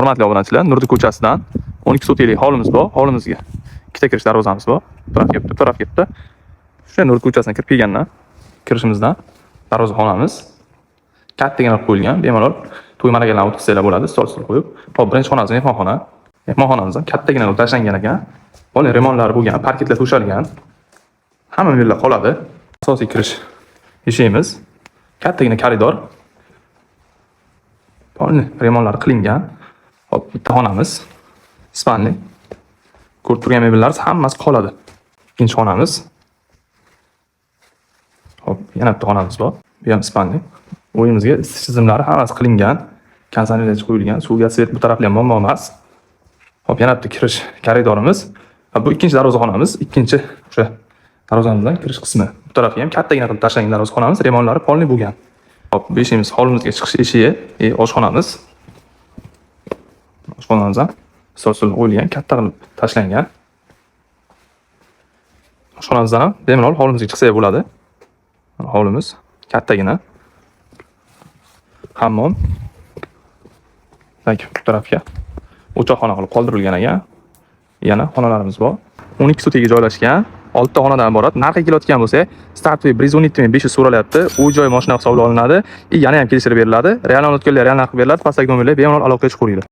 Hurmatli obunachilar, Nurdi ko'chasidan 12 sotiylik hovlimiz bor. Hovlimizga ikkita kirish darvozamiz bor. Bir taraf bitta. O'sha Nurdi ko'chasidan kirib kelgandan kirishimizdan darvozaxonamiz kattagina qilib qo'yilgan. Bemalol to'y ma'rakalarni o'tkazsalar bo'ladi, stol qo'yib. Hop, birinchi xonamiz mehmonxona. Mehmonxonamiz ham kattagina qilib tashlangan ekan. Buni remontlari bo'lgan, parketlar to'shalgan. Hamma yo'llar qoladi. Asosiy kirish eshigimiz, kattagina koridor. Buni remontlari qilingan. Hop, bitta xonamiz, spanli. Ko'rib turgan mebellar hammasi qoladi. Ikkinchi xonamiz. Hop, yana bitta xonamiz bor. Bu ham spanli. O'yimizga isitish tizimlari hammasi qilingan. Konditsionerlar qo'yilgan. Suvga svet bu taraflar ham muammo emas. Hop, yana bitta kirish koridorimiz. Bu ikkinchi darvozaxonamiz, ikkinchi o'sha darvozamizdan kirish qismi. Bu tarafga ham kattagina qilib tashlangan darvozaxonamiz, remontlari polni bo'lgan. Hop, bu eshigimiz hovlimizga chiqish eshigi, oshxonamiz. Oshxonamiz ham stol qo'yilgan, katta qilib tashlangan. Oshxonamizdan ham bemalol hovlimizga chiqsa bo'ladi. Hovlimiz kattagina. Hammom. Bu tarafga o'choqxona qilib qoldirilgan ekan. Yana xonalarimiz bor. 12 sotiyga joylashgan. 6 ta xonadan iborat. Narxi kelayotgan bo'lsa, startli 117.500 so'ralyapti. U joy mashina hisobga olinadi. Yana ham kelishtirib beriladi. Real o'tganlar real narx beriladi. Pastdagi nomerlarga bemalol aloqaga chiqaveringlar.